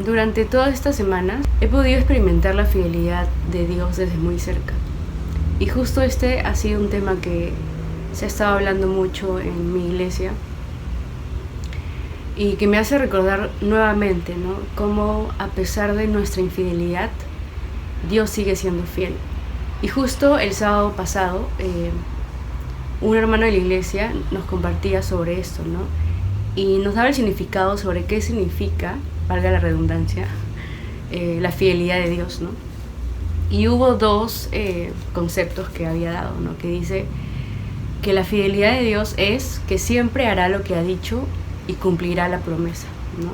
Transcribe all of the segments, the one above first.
Durante todas estas semanas he podido experimentar la fidelidad de Dios desde muy cerca. Y justo este ha sido un tema que se ha estado hablando mucho en mi iglesia y que me hace recordar nuevamente, ¿no? Cómo a pesar de nuestra infidelidad, Dios sigue siendo fiel. Y justo el sábado pasado, un hermano de la iglesia nos compartía sobre esto, ¿no? Y nos daba el significado sobre qué significa, valga la redundancia, la fidelidad de Dios, ¿no? Y hubo dos conceptos que había dado, ¿no? Que dice que la fidelidad de Dios es que siempre hará lo que ha dicho y cumplirá la promesa, ¿no?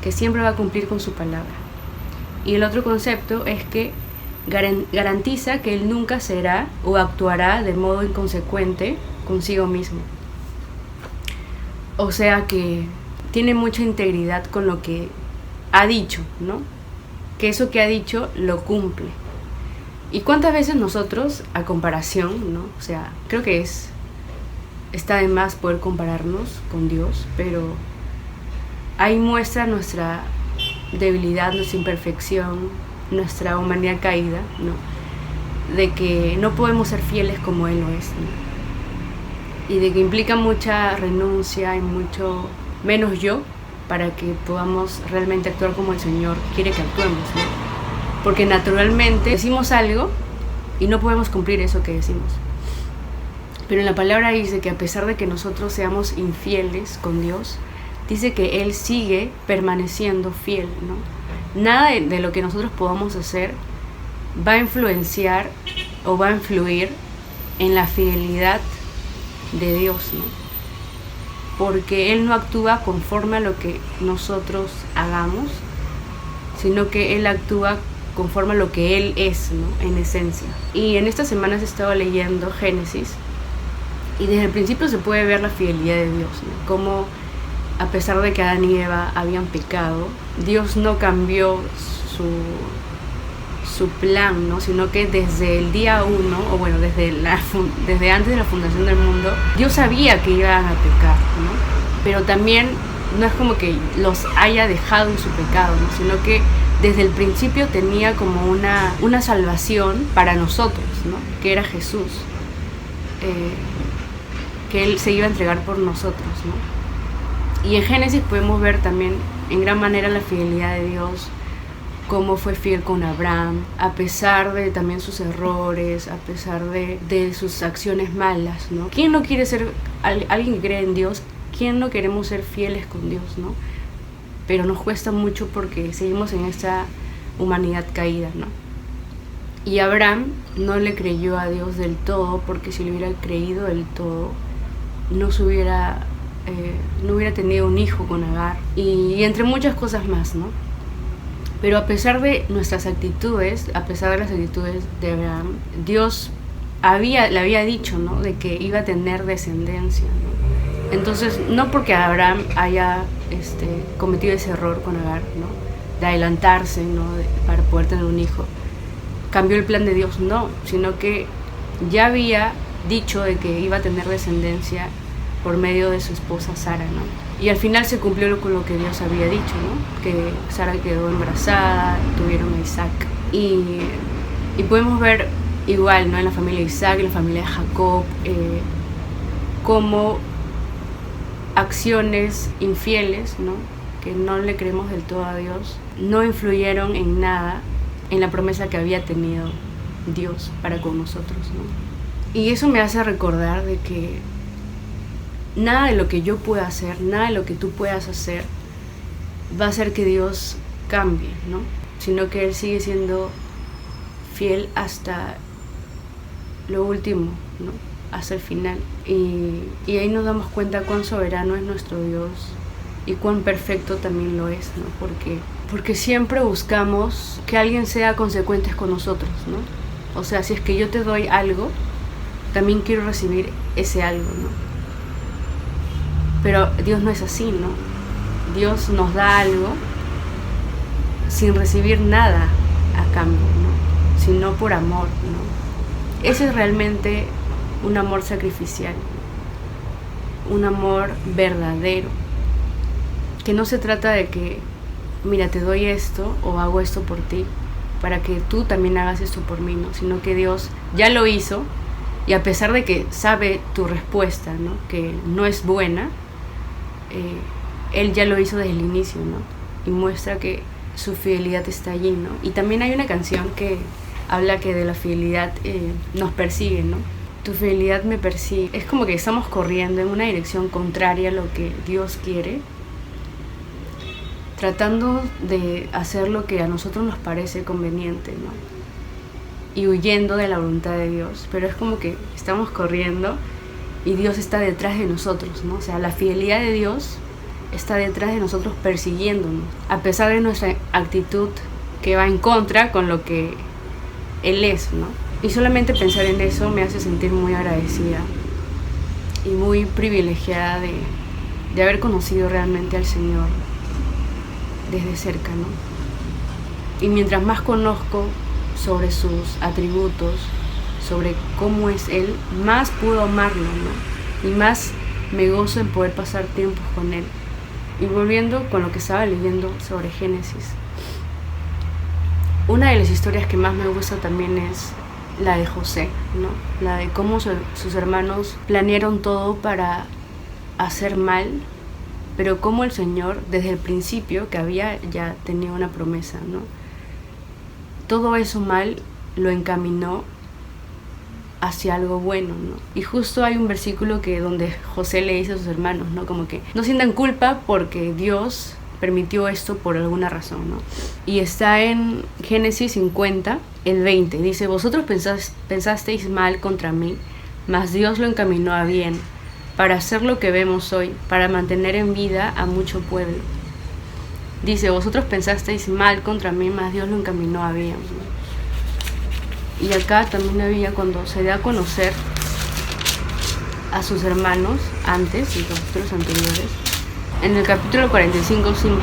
Que siempre va a cumplir con su palabra. Y el otro concepto es que garantiza que Él nunca será o actuará de modo inconsecuente consigo mismo. O sea que tiene mucha integridad con lo que ha dicho, ¿no? Que eso que ha dicho lo cumple. ¿Y cuántas veces nosotros, a comparación, ¿no? O sea, creo que está de más poder compararnos con Dios, pero ahí muestra nuestra debilidad, nuestra imperfección, nuestra humanidad caída, ¿no? De que no podemos ser fieles como Él lo es, ¿no? Y de que implica mucha renuncia y mucho menos yo para que podamos realmente actuar como el Señor quiere que actuemos, ¿no? Porque naturalmente decimos algo y no podemos cumplir eso que decimos. Pero en la palabra dice que a pesar de que nosotros seamos infieles con Dios, dice que Él sigue permaneciendo fiel, ¿no? Nada de lo que nosotros podamos hacer va a influenciar o va a influir en la fidelidad de Dios, ¿no? Porque Él no actúa conforme a lo que nosotros hagamos, sino que Él actúa conforme a lo que Él es, ¿no? En esencia. Y en estas semanas he estado leyendo Génesis y desde el principio se puede ver la fidelidad de Dios, ¿no? Como a pesar de que Adán y Eva habían pecado, Dios no cambió su plan, ¿no? Sino que desde el día 1, o bueno, desde antes de la fundación del mundo, Dios sabía que iban a pecar, ¿no? Pero también no es como que los haya dejado en su pecado, ¿no? Sino que desde el principio tenía como una salvación para nosotros, ¿no? Que era Jesús, que Él se iba a entregar por nosotros, ¿no? Y en Génesis podemos ver también en gran manera la fidelidad de Dios, cómo fue fiel con Abraham, a pesar de también sus errores, a pesar de sus acciones malas, ¿no? ¿Quién no quiere ser alguien que cree en Dios? ¿Quién no queremos ser fieles con Dios, no? Pero nos cuesta mucho porque seguimos en esta humanidad caída, ¿no? Y Abraham no le creyó a Dios del todo, porque si le hubiera creído del todo, no hubiera tenido un hijo con Agar, y entre muchas cosas más, ¿no? Pero a pesar de nuestras actitudes, a pesar de las actitudes de Abraham, Dios le había dicho, ¿no? De que iba a tener descendencia, ¿no? Entonces, no porque Abraham haya cometido ese error con Agar, ¿no? De adelantarse, ¿no? Para poder tener un hijo, cambió el plan de Dios, no, sino que ya había dicho de que iba a tener descendencia por medio de su esposa Sara, ¿no? Y al final se cumplió con lo que Dios había dicho, ¿no? Que Sara quedó embarazada, tuvieron a Isaac. Y podemos ver igual, ¿no? En la familia de Isaac, en la familia de Jacob, cómo acciones infieles, ¿no? Que no le creemos del todo a Dios, no influyeron en nada en la promesa que había tenido Dios para con nosotros, ¿no? Y eso me hace recordar de que nada de lo que yo pueda hacer, nada de lo que tú puedas hacer va a hacer que Dios cambie, ¿no? Sino que Él sigue siendo fiel hasta lo último, ¿no? Hasta el final. Y ahí nos damos cuenta cuán soberano es nuestro Dios y cuán perfecto también lo es, ¿no? Porque siempre buscamos que alguien sea consecuente con nosotros, ¿no? O sea, si es que yo te doy algo, también quiero recibir ese algo, ¿no? Pero Dios no es así, ¿no? Dios nos da algo sin recibir nada a cambio, ¿no? Sino por amor, ¿no? Ese es realmente un amor sacrificial, un amor verdadero, que no se trata de que mira, te doy esto o hago esto por ti, para que tú también hagas esto por mí, ¿no? Sino que Dios ya lo hizo, y a pesar de que sabe tu respuesta, ¿no? Que no es buena, Él ya lo hizo desde el inicio, ¿no? Y muestra que su fidelidad está allí, ¿no? Y también hay una canción que habla que de la fidelidad nos persigue, ¿no? Tu fidelidad me persigue. Es como que estamos corriendo en una dirección contraria a lo que Dios quiere, tratando de hacer lo que a nosotros nos parece conveniente, ¿no? Y huyendo de la voluntad de Dios. Pero es como que estamos corriendo y Dios está detrás de nosotros, ¿no? O sea, la fidelidad de Dios está detrás de nosotros persiguiéndonos, a pesar de nuestra actitud que va en contra con lo que Él es, ¿no? Y solamente pensar en eso me hace sentir muy agradecida y muy privilegiada de haber conocido realmente al Señor desde cerca, ¿no? Y mientras más conozco sobre sus atributos, sobre cómo es Él, más puedo amarlo, ¿no? Y más me gozo en poder pasar tiempos con Él. Y volviendo con lo que estaba leyendo sobre Génesis, una de las historias que más me gusta también es la de José, ¿no? La de cómo sus hermanos planearon todo para hacer mal, pero cómo el Señor, desde el principio, que había ya tenido una promesa, ¿no? Todo eso mal lo encaminó hacia algo bueno, ¿no? Y justo hay un versículo que donde José le dice a sus hermanos, ¿no? Como que no sientan culpa porque Dios permitió esto por alguna razón, ¿no? Y está en Génesis 50, el 20. Dice, vosotros pensasteis mal contra mí, mas Dios lo encaminó a bien, para hacer lo que vemos hoy, para mantener en vida a mucho pueblo. Dice, vosotros pensasteis mal contra mí, mas Dios lo encaminó a bien, ¿no? Y acá también había, cuando se da a conocer a sus hermanos antes, en capítulos anteriores, en el capítulo 45:5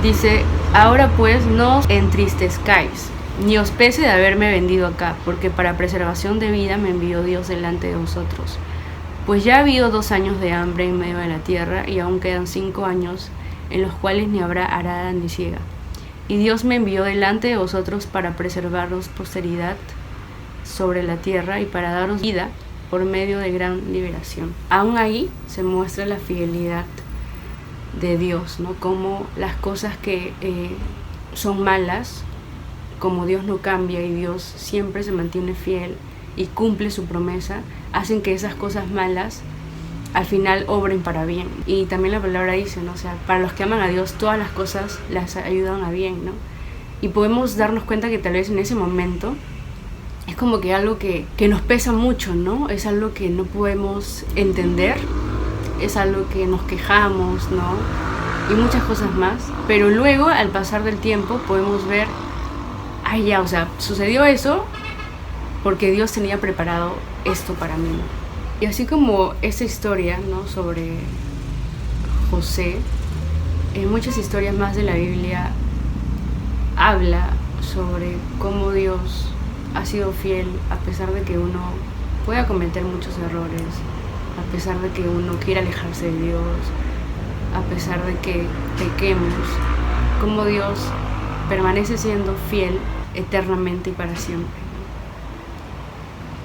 dice, ahora pues no os entristezcáis, ni os pese de haberme vendido acá, porque para preservación de vida me envió Dios delante de vosotros. Pues ya ha habido 2 años de hambre en medio de la tierra, y aún quedan 5 años en los cuales ni habrá arada ni siega. Y Dios me envió delante de vosotros para preservaros posteridad sobre la tierra y para daros vida por medio de gran liberación. Aún ahí se muestra la fidelidad de Dios, ¿no? Como las cosas que son malas, como Dios no cambia y Dios siempre se mantiene fiel y cumple su promesa, hacen que esas cosas malas al final obren para bien. Y también la palabra dice, ¿no? O sea, para los que aman a Dios, todas las cosas las ayudan a bien, ¿no? Y podemos darnos cuenta que tal vez en ese momento es como que algo que nos pesa mucho, ¿no? Es algo que no podemos entender, es algo que nos quejamos, ¿no? Y muchas cosas más. Pero luego, al pasar del tiempo, podemos ver, ay, ya, o sea, sucedió eso porque Dios tenía preparado esto para mí, ¿no? Y así como esta historia, ¿no? Sobre José, en muchas historias más de la Biblia habla sobre cómo Dios ha sido fiel a pesar de que uno pueda cometer muchos errores, a pesar de que uno quiera alejarse de Dios, a pesar de que pequemos, cómo Dios permanece siendo fiel eternamente y para siempre.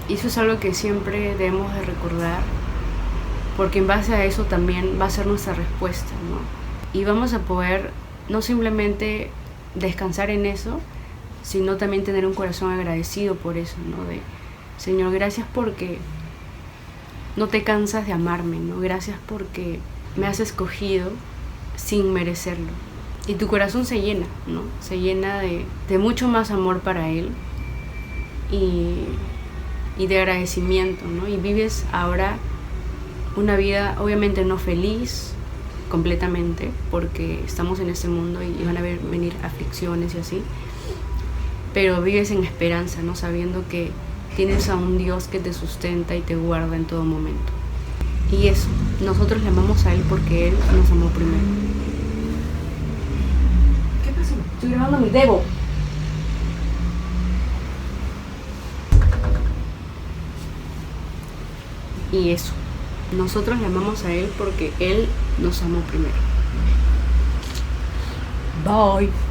Y eso es algo que siempre debemos de recordar, porque en base a eso también va a ser nuestra respuesta, ¿no? Y vamos a poder no simplemente descansar en eso, sino también tener un corazón agradecido por eso, ¿no? De, Señor, gracias porque no te cansas de amarme, ¿no? Gracias porque me has escogido sin merecerlo. Y tu corazón se llena, ¿no? Se llena de mucho más amor para Él y de agradecimiento, ¿no? Y vives ahora una vida obviamente no feliz completamente, porque estamos en este mundo y van a venir aflicciones y así, pero vives en esperanza, ¿no? Sabiendo que tienes a un Dios que te sustenta y te guarda en todo momento. Y eso, nosotros le amamos a Él porque Él nos amó primero. ¿Qué pasó? Estoy grabando mi dedo. Y eso, nosotros le amamos a Él porque Él nos amó primero. Bye.